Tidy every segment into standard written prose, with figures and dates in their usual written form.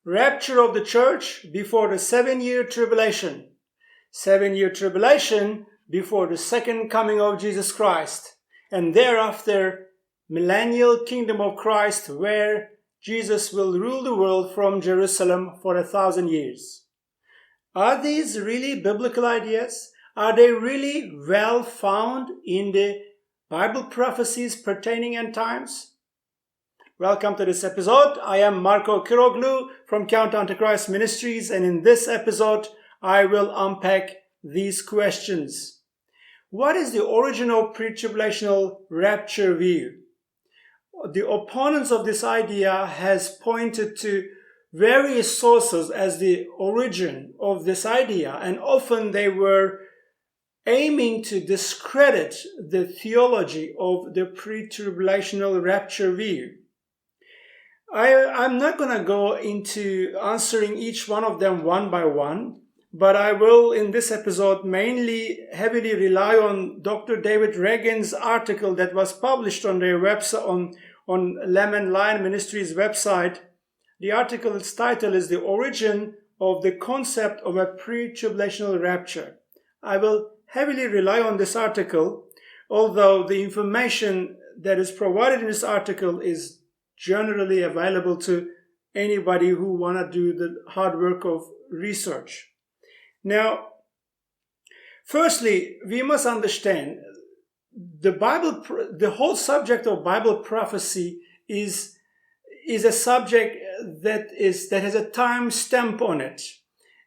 Rapture of the church before the 7-year tribulation. 7-year tribulation before the second coming of Jesus Christ. And thereafter, millennial kingdom of Christ, where Jesus will rule the world from Jerusalem for 1,000 years. Are these really biblical ideas? Are they really well found in the Bible prophecies pertaining end times? Welcome to this episode. I am Marco Kiroglu from Countdown to Christ Ministries, and in this episode, I will unpack these questions. What is the original pre-tribulational rapture view? The opponents of this idea has pointed to various sources as the origin of this idea, and often they were aiming to discredit the theology of the pre-tribulational rapture view. I'm not going to go into answering each one of them one by one, but I will in this episode mainly heavily rely on Dr. David Reagan's article that was published on their website, on Lemon Lion Ministries website. The article's title is The Origin of the Concept of a Pre-tribulational Rapture. I will heavily rely on this article, although the information that is provided in this article is generally available to anybody who want to do the hard work of research. Now, firstly, we must understand the whole subject of Bible prophecy is a subject that has a time stamp on it,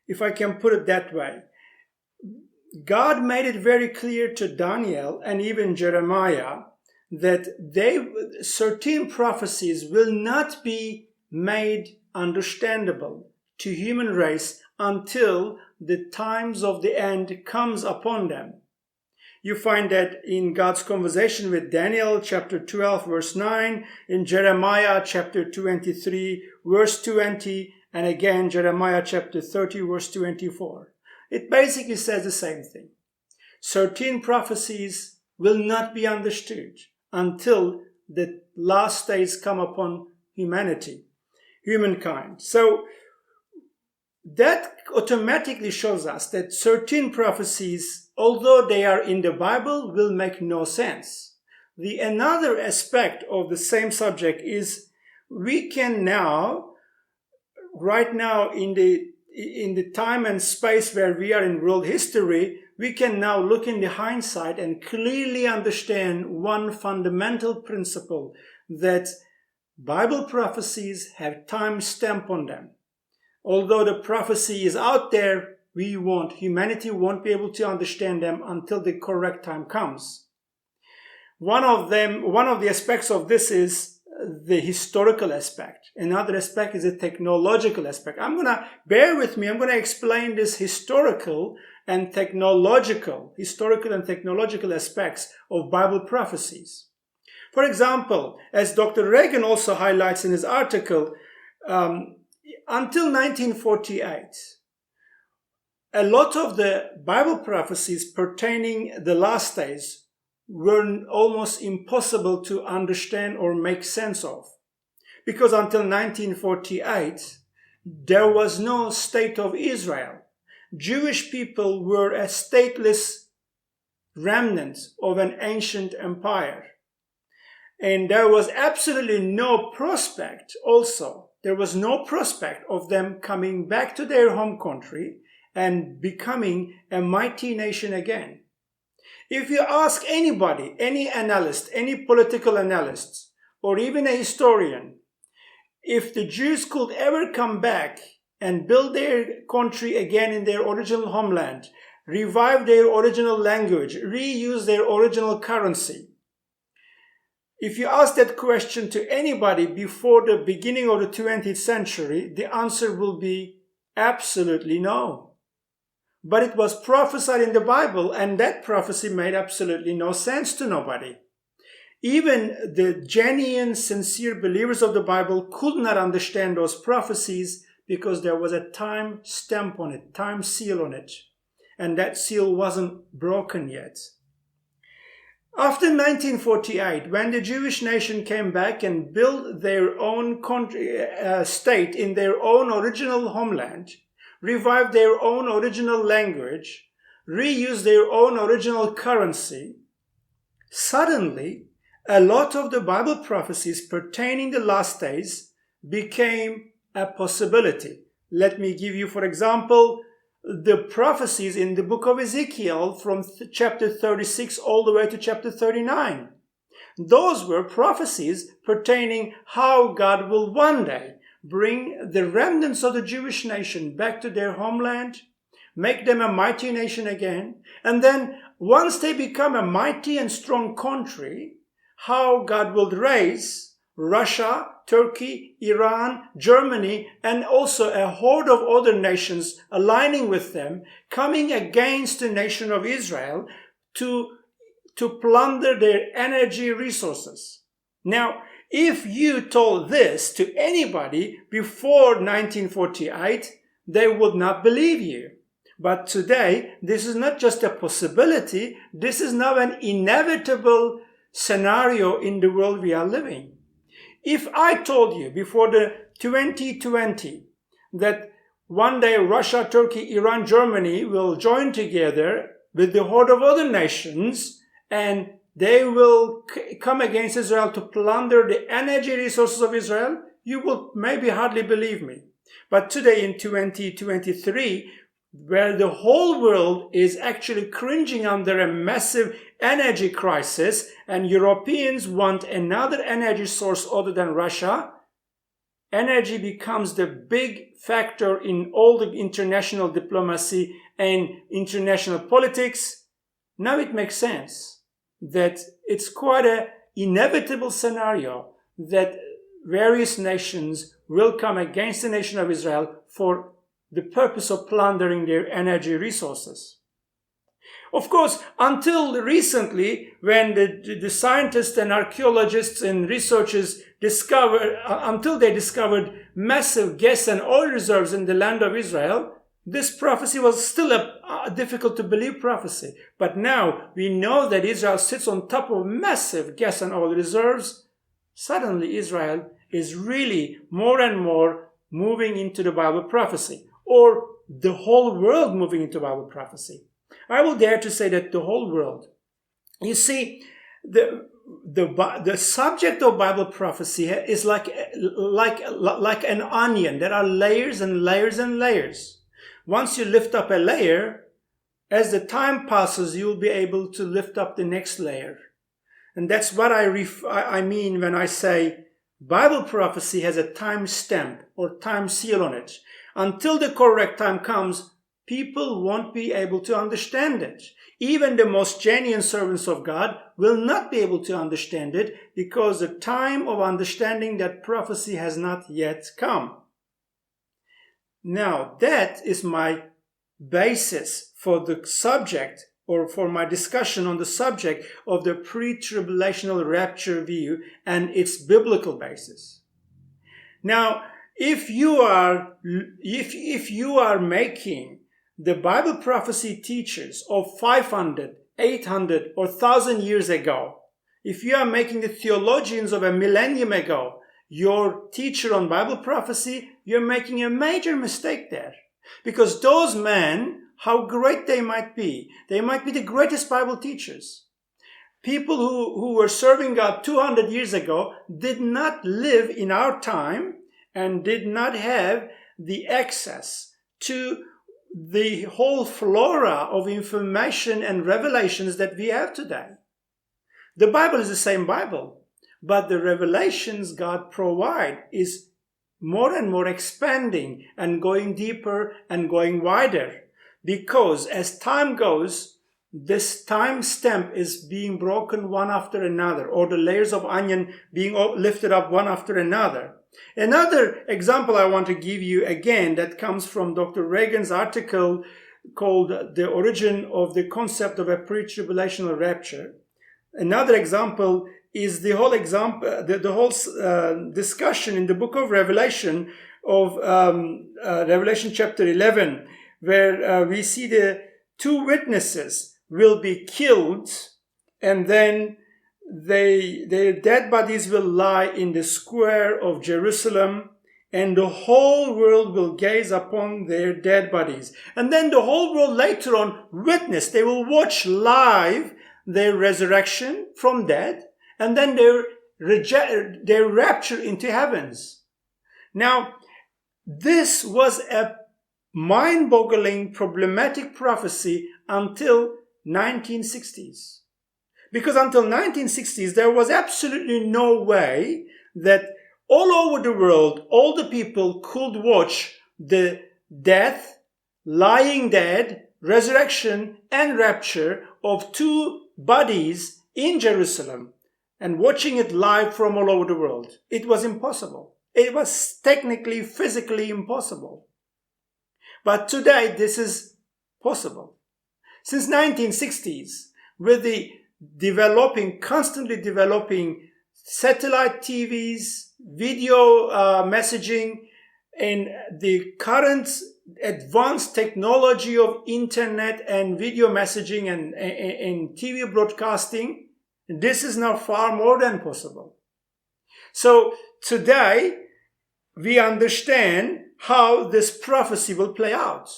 if I can put it that way. God made it very clear to Daniel and even Jeremiah that certain prophecies will not be made understandable to human race until the times of the end comes upon them. You find that in God's conversation with Daniel, chapter 12, verse 9, in Jeremiah, chapter 23, verse 20, and again, Jeremiah, chapter 30, verse 24. It basically says the same thing. Certain prophecies will not be understood until the last days come upon humankind. So that automatically shows us that certain prophecies, although they are in the Bible, will make no sense. Another aspect of the same subject is we can now, right now in the time and space where we are in world history, we can now look in the hindsight and clearly understand one fundamental principle, that Bible prophecies have time stamp on them. Although the prophecy is out there, humanity won't be able to understand them until the correct time comes. One of the aspects of this is the historical aspect. Another aspect is the technological aspect. Bear with me, I'm going to explain this historical and technological aspects of Bible prophecies. For example, as Dr. Reagan also highlights in his article, until 1948, a lot of the Bible prophecies pertaining the last days were almost impossible to understand or make sense of. Because until 1948, there was no state of Israel. Jewish people were a stateless remnant of an ancient empire. And there was absolutely no prospect also. There was no prospect of them coming back to their home country and becoming a mighty nation again. If you ask anybody, any analyst, any political analyst, or even a historian, if the Jews could ever come back and build their country again in their original homeland, revive their original language, reuse their original currency, if you ask that question to anybody before the beginning of the 20th century, the answer will be absolutely no. But it was prophesied in the Bible, and that prophecy made absolutely no sense to nobody. Even the genuine, sincere believers of the Bible could not understand those prophecies because there was a time stamp on it, time seal on it. And that seal wasn't broken yet. After 1948, when the Jewish nation came back and built their own state in their own original homeland, revived their own original language, reused their own original currency, suddenly a lot of the Bible prophecies pertaining to the last days became a possibility. Let me give you, for example, the prophecies in the book of Ezekiel from chapter 36 all the way to chapter 39. Those were prophecies pertaining how God will one day bring the remnants of the Jewish nation back to their homeland, make them a mighty nation again, and then once they become a mighty and strong country, how God will raise Russia, Turkey, Iran, Germany, and also a horde of other nations aligning with them, coming against the nation of Israel to plunder their energy resources. Now, if you told this to anybody before 1948, they would not believe you. But today, this is not just a possibility, this is now an inevitable scenario in the world we are living. If I told you before the 2020 that one day Russia, Turkey, Iran, Germany will join together with the horde of other nations and they will come against Israel to plunder the energy resources of Israel, you will maybe hardly believe me. But today in 2023, where the whole world is actually cringing under a massive energy crisis and Europeans want another energy source other than Russia, energy becomes the big factor in all the international diplomacy and international politics. Now it makes sense that it's quite an inevitable scenario that various nations will come against the nation of Israel for the purpose of plundering their energy resources. Of course, until recently, when the scientists and archaeologists and researchers until they discovered massive gas and oil reserves in the land of Israel, this prophecy was still a difficult to believe prophecy. But now we know that Israel sits on top of massive gas and oil reserves. Suddenly Israel is really more and more moving into the Bible prophecy, or the whole world moving into Bible prophecy. I will dare to say that the whole world. You see, the subject of Bible prophecy is like an onion. There are layers and layers and layers. Once you lift up a layer, as the time passes, you will be able to lift up the next layer. And that's what I mean when I say Bible prophecy has a time stamp or time seal on it. Until the correct time comes, people won't be able to understand it. Even the most genuine servants of God will not be able to understand it because the time of understanding that prophecy has not yet come. Now, that is my basis for the subject, or for my discussion on the subject of the pre-tribulational rapture view and its biblical basis. Now, if you are making the Bible prophecy teachers of 500, 800, or 1,000 years ago, if you are making the theologians of a millennium ago your teacher on Bible prophecy, you're making a major mistake there. Because those men, how great they might be the greatest Bible teachers. People who were serving God 200 years ago did not live in our time and did not have the access to the whole flora of information and revelations that we have today. The Bible is the same Bible, but the revelations God provides is more and more expanding and going deeper and going wider. Because as time goes, this time stamp is being broken one after another, or the layers of onion being lifted up one after another. Another example I want to give you again that comes from Dr. Reagan's article called The Origin of the Concept of a Pre-tribulational Rapture. Another example is the whole discussion in the book of Revelation of Revelation chapter 11, where we see the two witnesses will be killed and then their dead bodies will lie in the square of Jerusalem, and the whole world will gaze upon their dead bodies. And then the whole world later on witness, they will watch live their resurrection from death, and then their rapture into heavens. Now, this was a mind-boggling, problematic prophecy until 1960s. Because until 1960s, there was absolutely no way that all over the world, all the people could watch the death, lying dead, resurrection, and rapture of two bodies in Jerusalem and watching it live from all over the world. It was impossible. It was technically, physically impossible. But today, this is possible. Since 1960s, with the constantly developing satellite TVs, video messaging, and the current advanced technology of internet and video messaging and TV broadcasting, this is now far more than possible. So today, we understand how this prophecy will play out.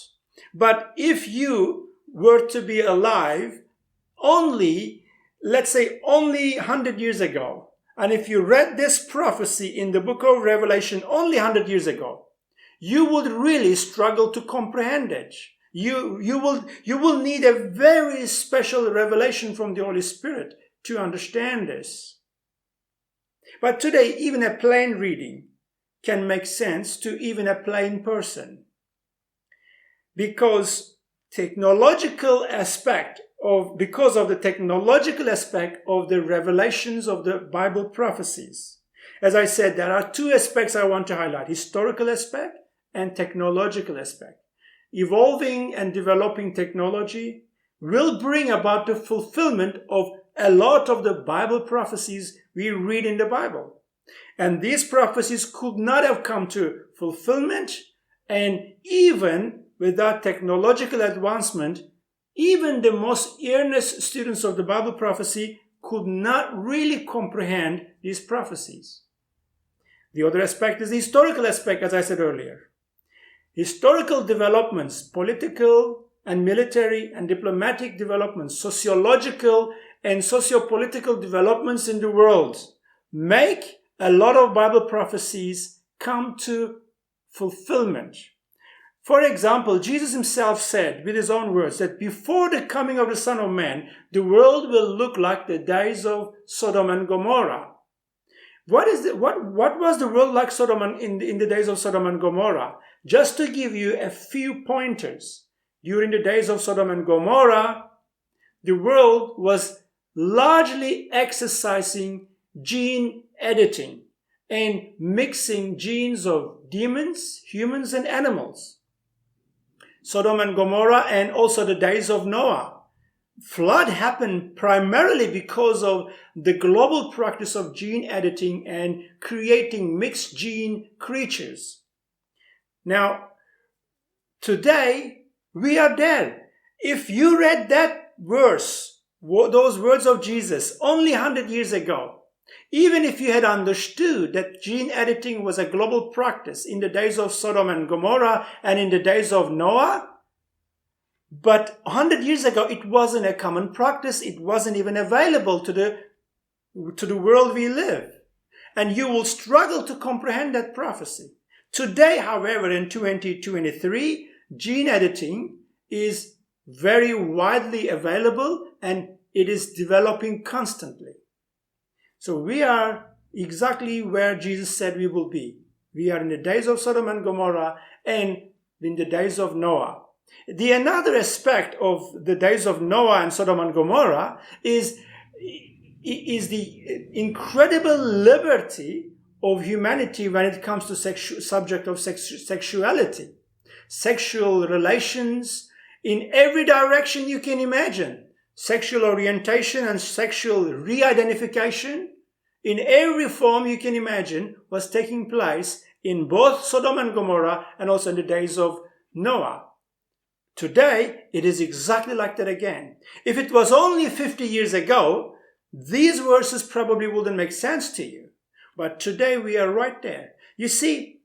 But if you were to be alive only, let's say, only 100 years ago, and if you read this prophecy in the book of Revelation only 100 years ago, you would really struggle to comprehend it. You will need a very special revelation from the Holy Spirit to understand this. But today, even a plain reading can make sense to even a plain person, because of the technological aspect of the revelations of the Bible prophecies. As I said, there are two aspects I want to highlight: historical aspect and technological aspect. Evolving and developing technology will bring about the fulfillment of a lot of the Bible prophecies we read in the Bible. And these prophecies could not have come to fulfillment, and even without technological advancement, even the most earnest students of the Bible prophecy could not really comprehend these prophecies. The other aspect is the historical aspect, as I said earlier. Historical developments, political and military and diplomatic developments, sociological and socio-political developments in the world make a lot of Bible prophecies come to fulfillment. For example, Jesus himself said with his own words that before the coming of the Son of Man, the world will look like the days of Sodom and Gomorrah. What was the world like in the days of Sodom and Gomorrah? Just to give you a few pointers. During the days of Sodom and Gomorrah, the world was largely exercising gene editing and mixing genes of demons, humans, and animals. Sodom and Gomorrah, and also the days of Noah. Flood happened primarily because of the global practice of gene editing and creating mixed gene creatures. Now, today, we are there. If you read that verse, those words of Jesus, only 100 years ago, even if you had understood that gene editing was a global practice in the days of Sodom and Gomorrah and in the days of Noah, but 100 years ago, it wasn't a common practice. It wasn't even available to the world we live. And you will struggle to comprehend that prophecy. Today, however, in 2023, gene editing is very widely available and it is developing constantly. So we are exactly where Jesus said we will be. We are in the days of Sodom and Gomorrah and in the days of Noah. The another aspect of the days of Noah and Sodom and Gomorrah is the incredible liberty of humanity when it comes to subject of sexuality. Sexual relations in every direction you can imagine. Sexual orientation and sexual re-identification in every form you can imagine was taking place in both Sodom and Gomorrah and also in the days of Noah. Today, it is exactly like that again. If it was only 50 years ago, these verses probably wouldn't make sense to you. But today we are right there. You see,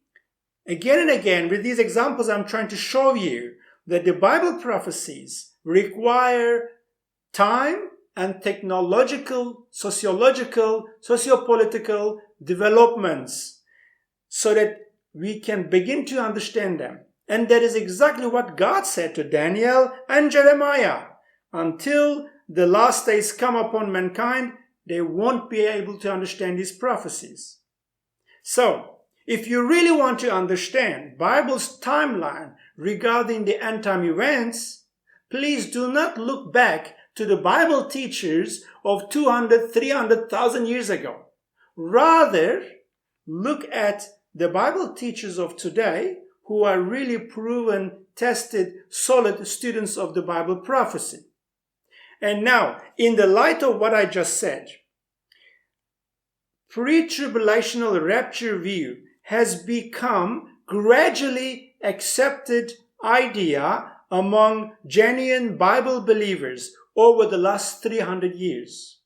again and again, with these examples, I'm trying to show you that the Bible prophecies require time and technological, sociological, sociopolitical developments so that we can begin to understand them. And that is exactly what God said to Daniel and Jeremiah. Until the last days come upon mankind, they won't be able to understand these prophecies. So, if you really want to understand Bible's timeline regarding the end-time events, please do not look back to the Bible teachers of 200, 300,000 years ago. Rather, look at the Bible teachers of today who are really proven, tested, solid students of the Bible prophecy. And now, in the light of what I just said, pre-tribulational rapture view has become gradually accepted idea among genuine Bible believers over the last 300 years.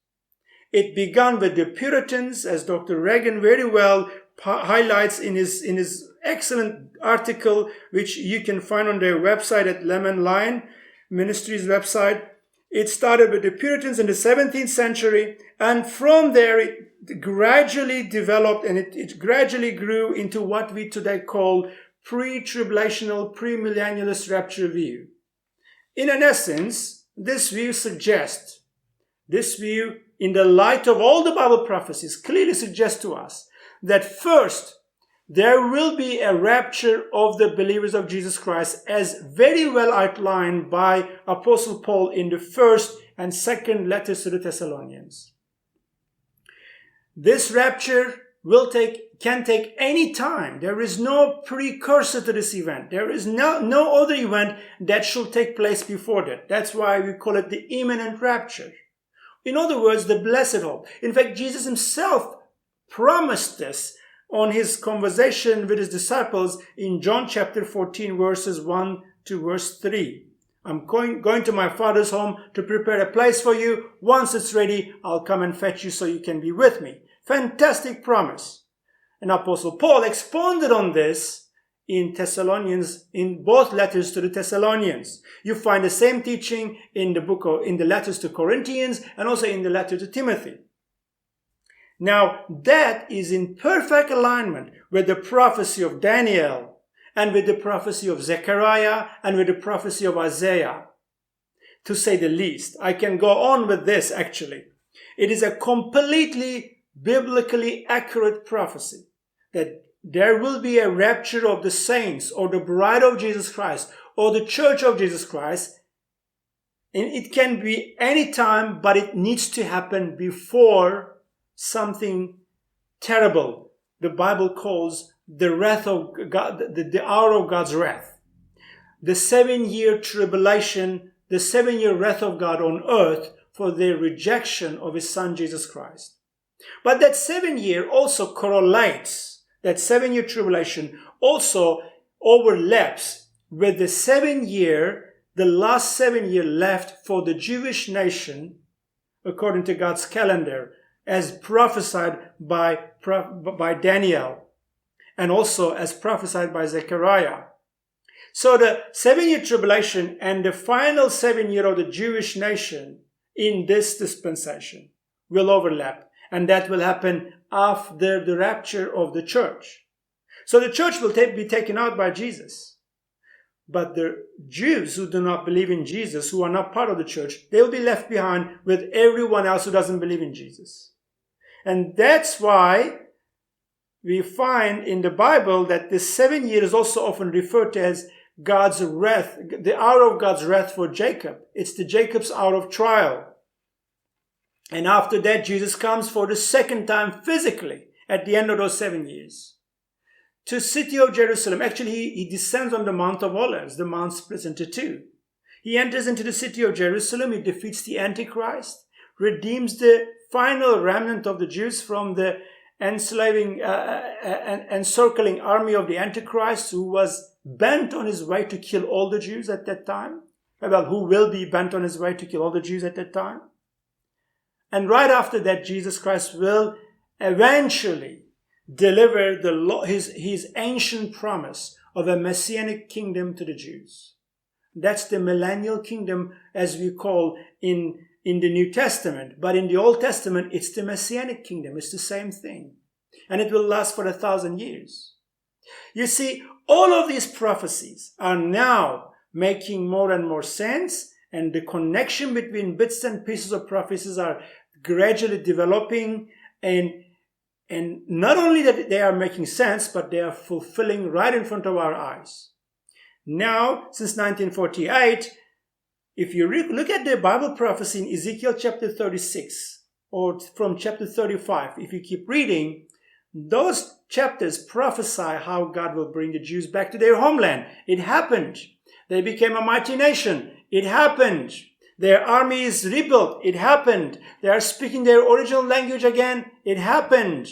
It began with the Puritans, as Dr. Reagan very well highlights in his excellent article, which you can find on their website at Lemon Lion Ministries website. It started with the Puritans in the 17th century, and from there it gradually developed and it gradually grew into what we today call pre-tribulational, premillennialist rapture view. In an essence, this view in the light of all the Bible prophecies clearly suggests to us that first, there will be a rapture of the believers of Jesus Christ as very well outlined by Apostle Paul in the first and second letters to the Thessalonians. This rapture can take any time. There is no precursor to this event. There is no other event that should take place before that. That's why we call it the imminent rapture. In other words, the blessed hope. In fact, Jesus himself promised this on his conversation with his disciples in John chapter 14, verses 1 to verse 3. I'm going to my Father's home to prepare a place for you. Once it's ready, I'll come and fetch you so you can be with me. Fantastic promise. And Apostle Paul expounded on this in Thessalonians, in both letters to the Thessalonians. You find the same teaching in the letters to Corinthians and also in the letter to Timothy. Now, that is in perfect alignment with the prophecy of Daniel and with the prophecy of Zechariah and with the prophecy of Isaiah, to say the least. I can go on with this, actually. It is a completely biblically accurate prophecy that there will be a rapture of the saints or the bride of Jesus Christ or the church of Jesus Christ. And it can be any time, but it needs to happen before something terrible the Bible calls the wrath of God, the hour of God's wrath. The 7-year tribulation, the 7-year wrath of God on earth for their rejection of his son Jesus Christ. But that 7-year also correlates, that 7-year tribulation also overlaps with the 7-year, the last 7-year left for the Jewish nation according to God's calendar, as prophesied by Daniel, and also as prophesied by Zechariah. So the 7-year tribulation and the final 7-year of the Jewish nation in this dispensation will overlap, and that will happen after the rapture of the church. So the church will be taken out by Jesus. But the Jews who do not believe in Jesus, who are not part of the church, they will be left behind with everyone else who doesn't believe in Jesus. And that's why we find in the Bible that this 7 years is also often referred to as God's wrath, the hour of God's wrath for Jacob. It's the Jacob's hour of trial. And after that, Jesus comes for the second time physically at the end of those 7 years to city of Jerusalem. Actually, he descends on the Mount of Olives. The mount splits into two. He enters into the city of Jerusalem. He defeats the Antichrist, redeems the final remnant of the Jews from the enslaving and encircling army of the Antichrist, who was bent on his way to kill all the Jews at that time. Well, who will be bent on his way to kill all the Jews at that time. And right after that, Jesus Christ will eventually deliver his ancient promise of a messianic kingdom to the Jews. That's the millennial kingdom, as we call in the New Testament. But in the Old Testament, it's the messianic kingdom. It's the same thing. And it will last for 1,000 years. You see, all of these prophecies are now making more and more sense, and the connection between bits and pieces of prophecies are gradually developing, and not only that they are making sense, but they are fulfilling right in front of our eyes. Now, since 1948, if you look at the Bible prophecy in Ezekiel chapter 36, or from chapter 35, if you keep reading, those chapters prophesy how God will bring the Jews back to their homeland. It happened. They became a mighty nation. It happened. Their army is rebuilt. It happened. They are speaking their original language again. It happened.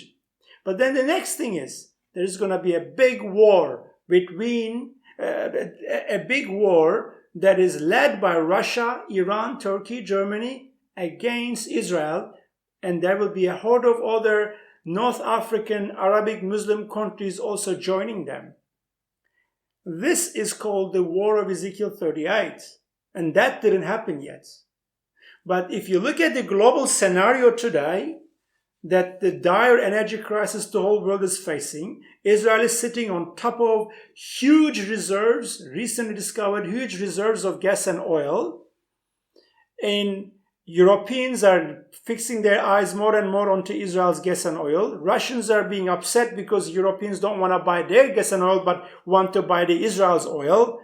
But then the next thing is, there is going to be a big war between, a big war that is led by Russia, Iran, Turkey, Germany against Israel. And there will be a horde of other North African, Arabic, Muslim countries also joining them. This is called the War of Ezekiel 38. And that didn't happen yet. But if you look at the global scenario today, that the dire energy crisis the whole world is facing, Israel is sitting on top of huge reserves, recently discovered huge reserves of gas and oil. And Europeans are fixing their eyes more and more onto Israel's gas and oil. Russians are being upset because Europeans don't want to buy their gas and oil, but want to buy the Israel's oil.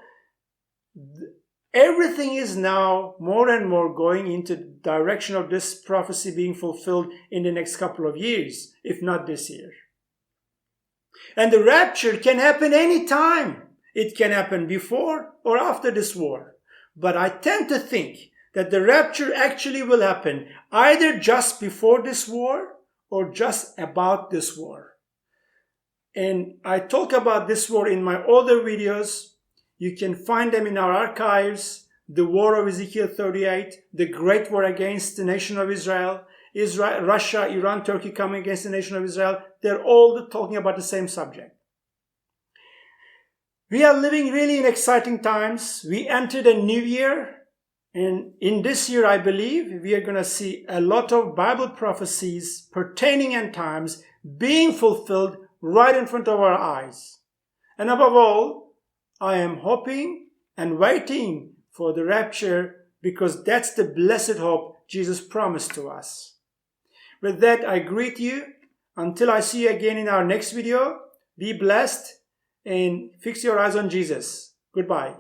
Everything is now more and more going into the direction of this prophecy being fulfilled in the next couple of years, if not this year. And the rapture can happen anytime. It can happen before or after this war. But I tend to think that the rapture actually will happen either just before this war or just about this war. And I talk about this war in my other videos. You can find them in our archives. The War of Ezekiel 38, the Great War against the nation of Israel, Russia, Iran, Turkey coming against the nation of Israel. They're all talking about the same subject. We are living really in exciting times. We entered a new year. And in this year, I believe, we are going to see a lot of Bible prophecies pertaining end times being fulfilled right in front of our eyes. And above all, I am hoping and waiting for the rapture because that's the blessed hope Jesus promised to us. With that, I greet you. Until I see you again in our next video, be blessed and fix your eyes on Jesus. Goodbye.